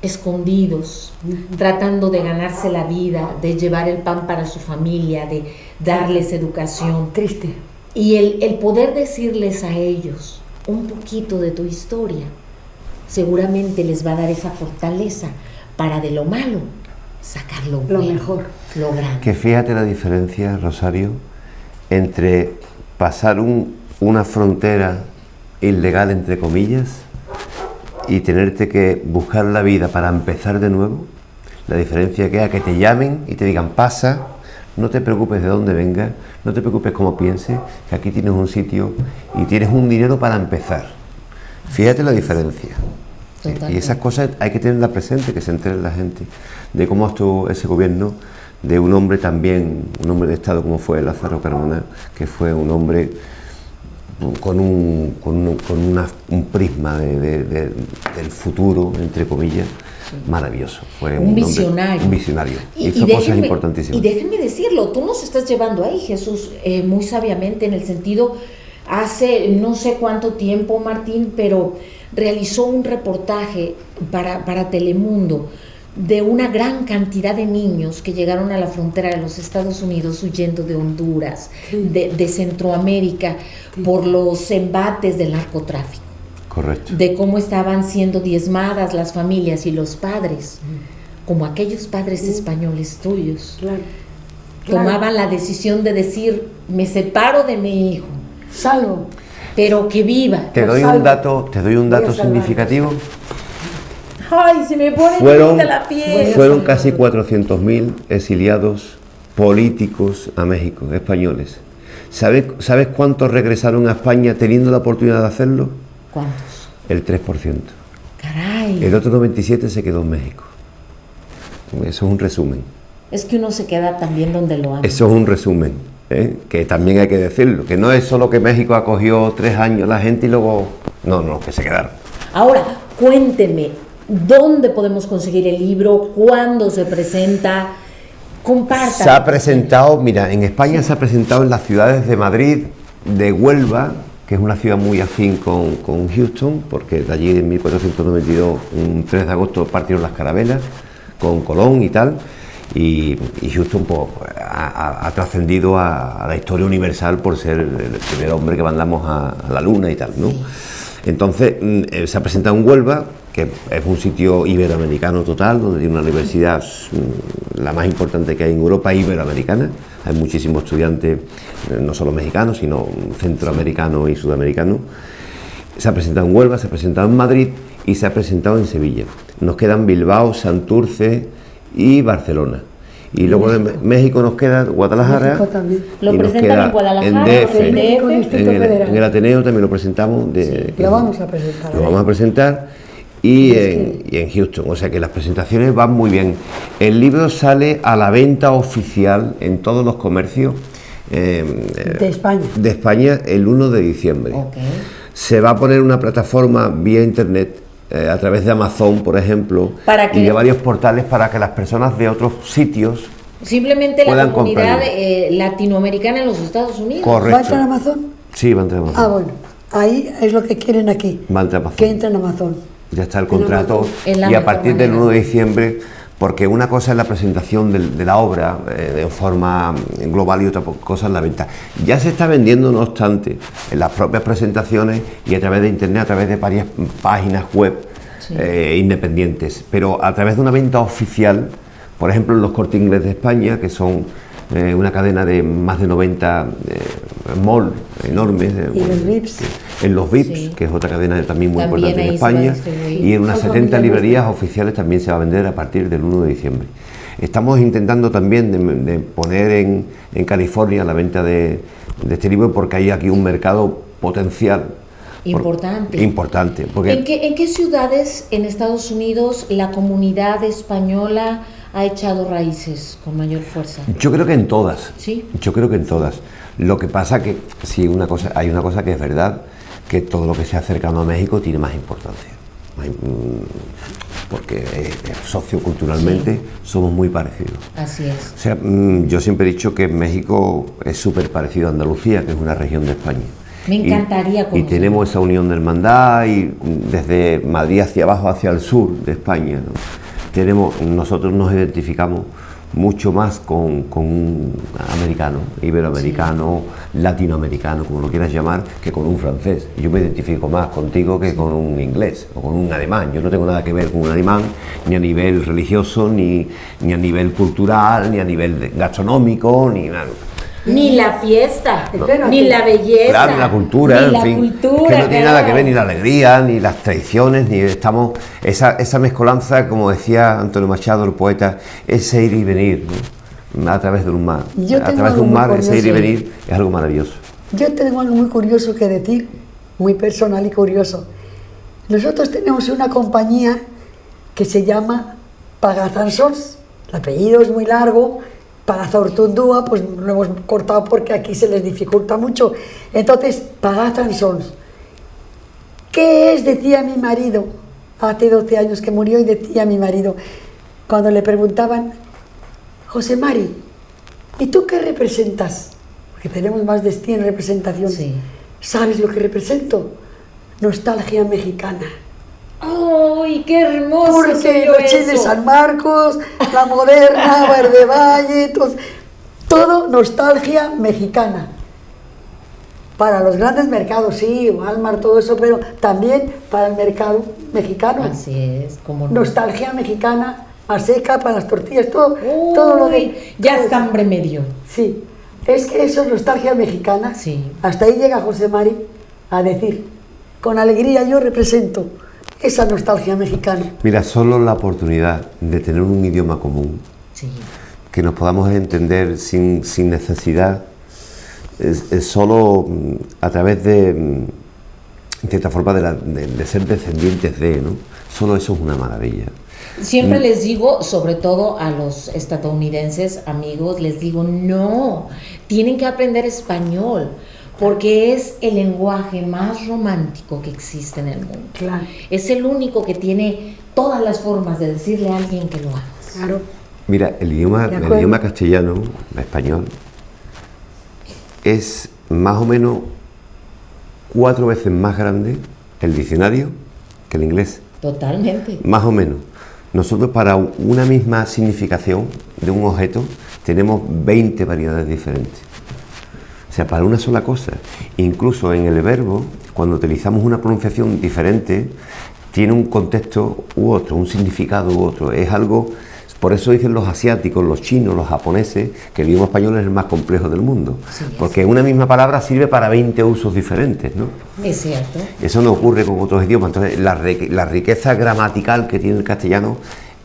escondidos, tratando de ganarse la vida, de llevar el pan para su familia, de darles educación. Triste. Y el poder decirles a ellos un poquito de tu historia, seguramente les va a dar esa fortaleza para de lo malo sacar lo bueno, mejor, lo grande. Que fíjate la diferencia, Rosario, entre pasar una frontera ilegal, entre comillas, y tenerte que buscar la vida para empezar de nuevo. La diferencia que es a que te llamen y te digan pasa, no te preocupes de dónde vengas, no te preocupes cómo pienses, que aquí tienes un sitio y tienes un dinero para empezar. Fíjate la diferencia. Totalmente. Y esas cosas hay que tenerlas presentes, que se entere la gente de cómo actuó ese gobierno, de un hombre también, un hombre de Estado como fue Lázaro Cármona, que fue un hombre con un prisma del futuro, entre comillas, maravilloso. Fue un visionario. Un visionario. Hizo cosas importantísimas. Y déjenme decirlo, tú nos estás llevando ahí, Jesús, muy sabiamente, en el sentido, hace no sé cuánto tiempo, Martín, pero realizó un reportaje para Telemundo de una gran cantidad de niños que llegaron a la frontera de los Estados Unidos huyendo de Honduras, de Centroamérica, por los embates del narcotráfico. Correcto. De cómo estaban siendo diezmadas las familias y los padres, como aquellos padres españoles tuyos, tomaban la decisión de decir, me separo de mi hijo, salvo, pero que viva. Te doy un dato significativo. Ay, se me pone la piel. Fueron casi 400.000 exiliados políticos a México, españoles. ¿Sabes cuántos regresaron a España teniendo la oportunidad de hacerlo? ¿Cuántos? El 3%. Caray. El otro 97% se quedó en México. Eso es un resumen. Es que uno se queda también donde lo ama. Eso es un resumen, que también hay que decirlo, que no es solo que México acogió 3 años la gente y luego... No, que se quedaron. Ahora, cuéntenme, ¿dónde podemos conseguir el libro? ¿Cuándo se presenta? Compartan. Se ha presentado, mira, en España se ha presentado en las ciudades de Madrid, de Huelva, que es una ciudad muy afín con Houston, porque de allí en 1492, un 3 de agosto, partieron las carabelas con Colón y tal, y Houston pues, ha trascendido a la historia universal por ser el primer hombre que mandamos a la luna y tal, ¿no? Entonces se ha presentado en Huelva, que es un sitio iberoamericano total, donde tiene una universidad la más importante que hay en Europa, iberoamericana. Hay muchísimos estudiantes, no solo mexicanos, sino centroamericanos y sudamericanos. Se ha presentado en Huelva, se ha presentado en Madrid y se ha presentado en Sevilla. Nos quedan Bilbao, Santurce y Barcelona. Y luego de México nos queda Guadalajara. México también. Lo y nos presentan queda en Guadalajara, en DF, en DF. en el Ateneo también lo presentamos. Lo vamos a presentar. Lo vamos a presentar. Y en Houston, o sea que las presentaciones van muy bien. El libro sale a la venta oficial en todos los comercios de España el 1 de diciembre. Okay. Se va a poner una plataforma vía internet a través de Amazon, por ejemplo, y de varios portales para que las personas de otros sitios simplemente la puedan comunidad comprarlo. Latinoamericana en los Estados Unidos. Correcto. ¿Va a entrar a Amazon? Sí, va a entrar a Amazon. Ah, bueno. Ahí es lo que quieren aquí. Va a entrar a Amazon. Que entre en Amazon. Ya está el contrato Es la y a mejor partir del manera. 1 de diciembre, porque una cosa es la presentación de la obra de forma global y otra cosa es la venta. Ya se está vendiendo, no obstante, en las propias presentaciones y a través de internet, a través de varias páginas web independientes, pero a través de una venta oficial, Por ejemplo, en los Corte Inglés de España, que son una cadena de más de 90 malls enormes. Y los VIPs. En los VIPs, Sí. que es otra cadena también muy También importante en ahí se va a España, distribuir. y en unas Algo 70 muy librerías oficiales también se va a vender a partir del 1 de diciembre. Estamos intentando también de poner en California la venta de este libro, porque hay aquí un mercado potencial Importante. importante, porque ¿En qué ciudades en Estados Unidos la comunidad española ha echado raíces con mayor fuerza? yo creo que en todas. ¿Sí? Yo creo que en todas. Lo que pasa que sí, hay una cosa que es verdad, que todo lo que sea cercano a México tiene más importancia. Porque socioculturalmente somos muy parecidos. Así es. O sea, yo siempre he dicho que México es súper parecido a Andalucía, que es una región de España. Me encantaría Y conocer. tenemos esa unión de hermandad, y desde Madrid hacia abajo, hacia el sur de España, ¿no? Nosotros nos identificamos mucho más con un americano, iberoamericano, latinoamericano, como lo quieras llamar, que con un francés. Yo me identifico más contigo que con un inglés o con un alemán. Yo no tengo nada que ver con un alemán, ni a nivel religioso, ni a nivel cultural, ni a nivel gastronómico, ni nada. Ni la fiesta, Espérate. ni la belleza, Claro, la cultura, ni en la fin, cultura, que no tiene nada que claro. ver ni la alegría, ni las tradiciones, ni esa mezcolanza, como decía Antonio Machado, el poeta, ese ir y venir, ¿no? A través de un mar. Yo A tengo través de algo un muy mar, ese ir y curioso. venir es algo maravilloso. Yo tengo algo muy curioso que decir, muy personal y curioso. Nosotros tenemos una compañía que se llama Pagazansons, el apellido es muy largo, Pagazortundúa, pues lo hemos cortado porque aquí se les dificulta mucho. Entonces, Pagazansons. ¿Qué es? Decía mi marido, hace 12 años que murió, y decía mi marido, cuando le preguntaban, José Mari, ¿y tú qué representas? Porque tenemos más de 100 representaciones. Sí. ¿Sabes lo que represento? Nostalgia mexicana. ¡Ay, qué hermoso! Porque soy yo Noche de eso. San Marcos, La Moderna, Verde Valle, todo nostalgia mexicana. Para los grandes mercados, sí, Walmart, todo eso, pero también para el mercado mexicano. Así es, como no. Nostalgia mexicana, Maseca para las tortillas, todo lo Uy, de... ya todo está eso. hambre medio. Sí, es que eso es nostalgia mexicana. Sí. Hasta ahí llega José Mari a decir, con alegría yo represento esa nostalgia mexicana. Mira, solo la oportunidad de tener un idioma común, Sí. que nos podamos entender sin necesidad, es solo a través de cierta forma de ser descendientes de, ¿no? Solo eso es una maravilla. Siempre les digo, sobre todo a los estadounidenses, amigos, les digo, no, tienen que aprender español, porque es el lenguaje más romántico que existe en el mundo. Claro. Es el único que tiene todas las formas de decirle a alguien que lo amas. Claro. Mira, el De idioma acuerdo. castellano, español, es más o menos 4 veces más grande el diccionario que el inglés, Totalmente. más o menos. Nosotros, para una misma significación de un objeto, tenemos 20 variedades diferentes. O sea, para una sola cosa. Incluso en el verbo, cuando utilizamos una pronunciación diferente, tiene un contexto u otro, un significado u otro. Es algo, por eso dicen los asiáticos, los chinos, los japoneses, que el idioma español es el más complejo del mundo. Sí, es. Porque una misma palabra sirve para 20 usos diferentes, ¿no? Es cierto. Eso no ocurre con otros idiomas. Entonces, la riqueza gramatical que tiene el castellano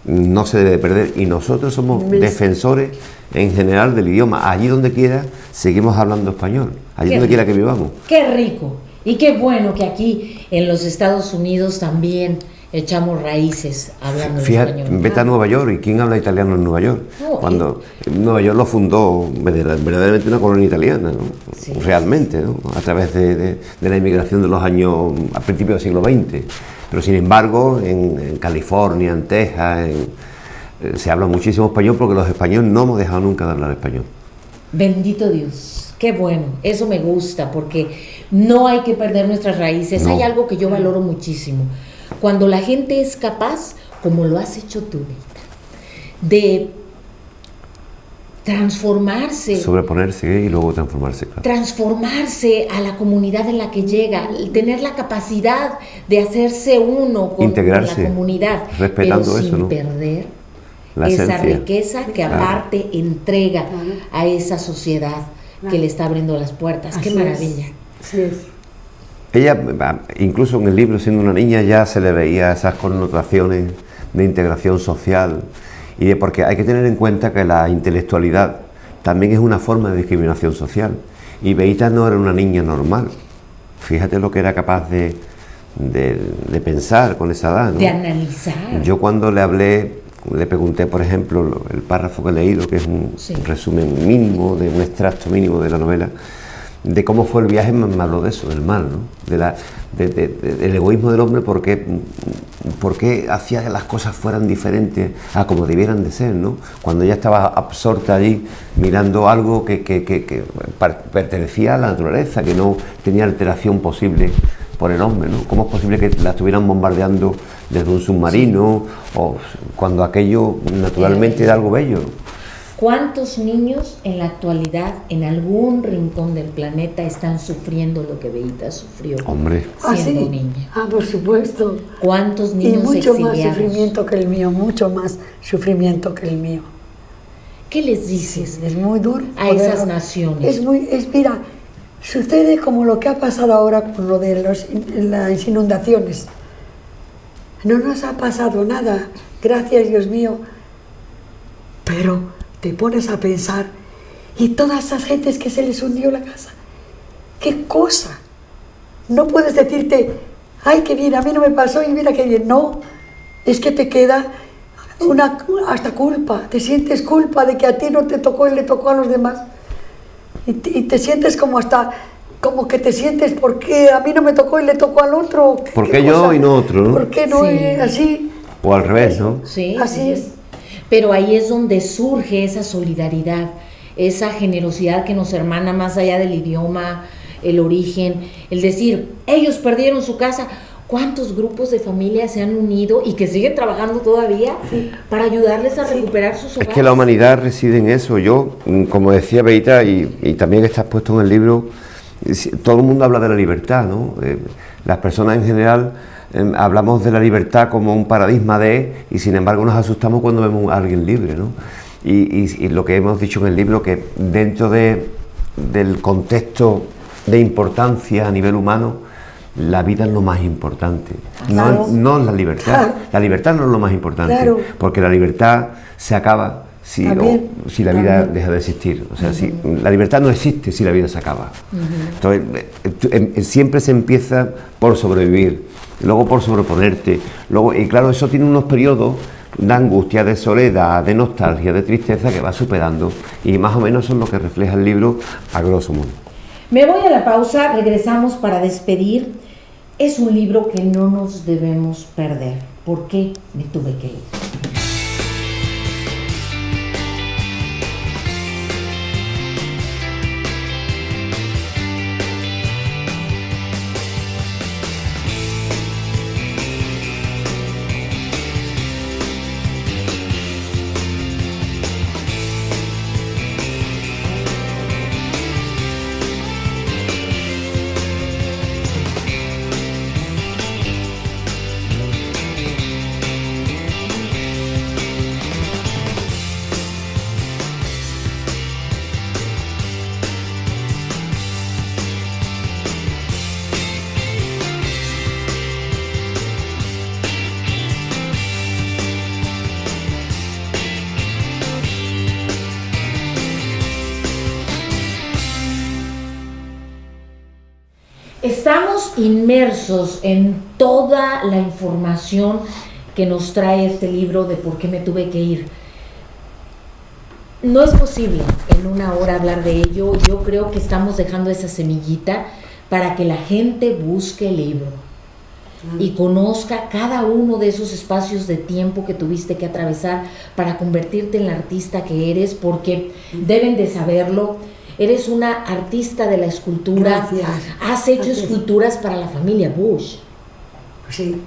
no se debe perder, y nosotros somos defensores en general del idioma. Allí donde quiera seguimos hablando español, allí Qué donde quiera que rico. vivamos. Qué rico. Y qué bueno que aquí en los Estados Unidos también echamos raíces hablando Fíjate, español. vete a Nueva York, ¿y quién habla italiano en Nueva York? No, Cuando Nueva York lo fundó verdaderamente una colonia italiana, ¿no? Sí. Realmente, ¿no? A través de la inmigración de los años, a principios del siglo XX. Pero sin embargo, en California, en Texas, se habla muchísimo español, porque los españoles no hemos dejado nunca de hablar español. Bendito Dios, qué bueno, eso me gusta, porque no hay que perder nuestras raíces. No. Hay algo que yo valoro muchísimo. Cuando la gente es capaz, como lo has hecho tú, Neita, de transformarse, Sobreponerse y luego transformarse, claro. transformarse a la comunidad en la que llega, tener la capacidad de hacerse uno con Integrarse, la comunidad, respetando pero eso, sin ¿no? perder la esa esencia. riqueza que aparte entrega a esa sociedad que le está abriendo las puertas. ¡Qué maravilla! Así es. Ella, incluso en el libro, siendo una niña, ya se le veía esas connotaciones de integración social, porque hay que tener en cuenta que la intelectualidad también es una forma de discriminación social, y Beita no era una niña normal. Fíjate lo que era capaz de pensar con esa edad, ¿no? De analizar. Yo cuando le hablé, le pregunté, por ejemplo, el párrafo que he leído, que es un resumen mínimo, de un extracto mínimo de la novela, de cómo fue el viaje, me habló de eso, del mal, ¿no? Del egoísmo del hombre, por qué hacía que las cosas fueran diferentes a como debieran de ser, ¿no? Cuando ella estaba absorta allí mirando algo que pertenecía a la naturaleza, que no tenía alteración posible por el hombre, ¿no? ¿Cómo es posible que la estuvieran bombardeando desde un submarino, o cuando aquello naturalmente era algo bello? ¿Cuántos niños en la actualidad en algún rincón del planeta están sufriendo lo que Beita sufrió siendo niña? Por supuesto. ¿Cuántos niños y mucho exiliados? Más sufrimiento que el mío, mucho más sufrimiento que el mío. ¿Qué les dices? Es muy duro. A esas naciones. Mira, sucede como lo que ha pasado ahora con lo de las inundaciones. No nos ha pasado nada, gracias Dios mío, pero te pones a pensar, y todas esas gentes que se les hundió la casa, ¡qué cosa! No puedes decirte, ¡ay, qué bien, a mí no me pasó y mira qué bien! No, es que te queda hasta culpa, te sientes culpa de que a ti no te tocó y le tocó a los demás, y te sientes como que te sientes, ¿por qué a mí no me tocó y le tocó al otro? ¿Por qué yo y no otro, no? ¿Por qué no es así? O al revés, ¿no? Sí, así es. Pero ahí es donde surge esa solidaridad, esa generosidad que nos hermana más allá del idioma, el origen, el decir, ellos perdieron su casa. ¿Cuántos grupos de familias se han unido y que siguen trabajando todavía para ayudarles a recuperar sus hogares? Es que la humanidad reside en eso. Yo, como decía Beita, y también está expuesto en el libro, todo el mundo habla de la libertad, ¿no? Las personas en general hablamos de la libertad como un paradigma y sin embargo nos asustamos cuando vemos a alguien libre, ¿no? Y lo que hemos dicho en el libro, que dentro del contexto de importancia a nivel humano, la vida es lo más importante, claro. no la libertad. Claro. La libertad no es lo más importante, claro. Porque la libertad se acaba si la vida deja de existir. O sea, la libertad no existe si la vida se acaba. Entonces, siempre se empieza por sobrevivir, luego por sobreponerte, y claro, eso tiene unos periodos de angustia, de soledad, de nostalgia, de tristeza que va superando, y más o menos eso es lo que refleja el libro a grosso modo. Me voy a la pausa, regresamos para despedir. Es un libro que no nos debemos perder. ¿Por qué me tuve que ir? Estamos inmersos en toda la información que nos trae este libro de por qué me tuve que ir. No es posible en una hora hablar de ello. Yo creo que estamos dejando esa semillita para que la gente busque el libro y conozca cada uno de esos espacios de tiempo que tuviste que atravesar para convertirte en la artista que eres, porque deben de saberlo. Eres una artista de la escultura. Gracias. Has hecho esculturas para la familia Bush. Sí,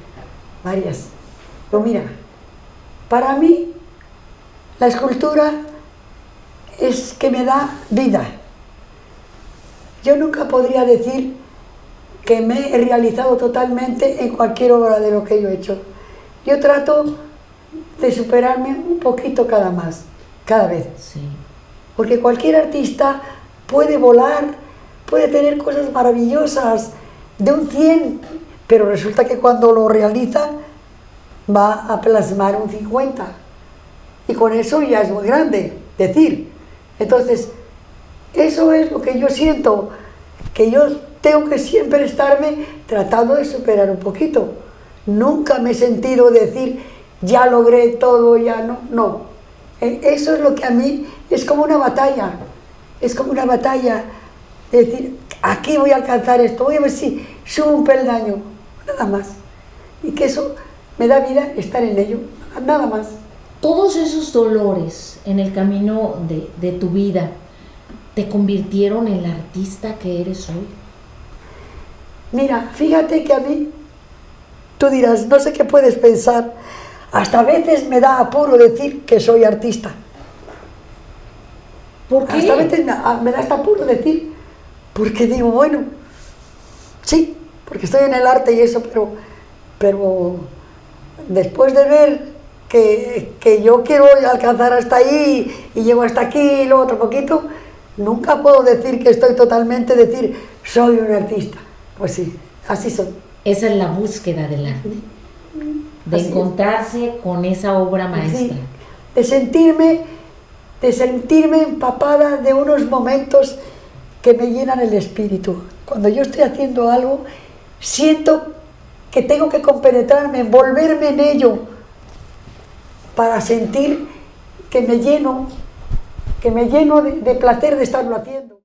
varias. Pero mira, para mí la escultura es que me da vida. Yo nunca podría decir que me he realizado totalmente en cualquier obra de lo que yo he hecho. Yo trato de superarme un poquito cada vez. Sí. Porque cualquier artista puede volar, puede tener cosas maravillosas de un 100, pero resulta que cuando lo realiza va a plasmar un 50. Y con eso ya es muy grande decir. Entonces, eso es lo que yo siento, que yo tengo que siempre estarme tratando de superar un poquito. Nunca me he sentido decir, ya logré todo, ya no, no. Eso es lo que a mí es como una batalla, de decir, aquí voy a alcanzar esto, voy a ver si subo un peldaño, nada más. Y que eso me da vida estar en ello, nada más. Todos esos dolores en el camino de tu vida te convirtieron en la artista que eres hoy. Mira, fíjate que a mí, tú dirás, no sé qué puedes pensar, hasta a veces me da apuro decir que soy artista. ¿Por qué? Hasta a veces me da hasta apuro decir, porque digo, bueno, sí, porque estoy en el arte y eso, pero después de ver que yo quiero alcanzar hasta ahí y llego hasta aquí y luego otro poquito, nunca puedo decir que estoy totalmente, decir, soy un artista. Pues sí, así soy. Esa es la búsqueda del arte, de Así encontrarse con esa obra maestra. Sí, de sentirme empapada de unos momentos que me llenan el espíritu. Cuando yo estoy haciendo algo, siento que tengo que compenetrarme, envolverme en ello, para sentir que me lleno de placer de estarlo haciendo.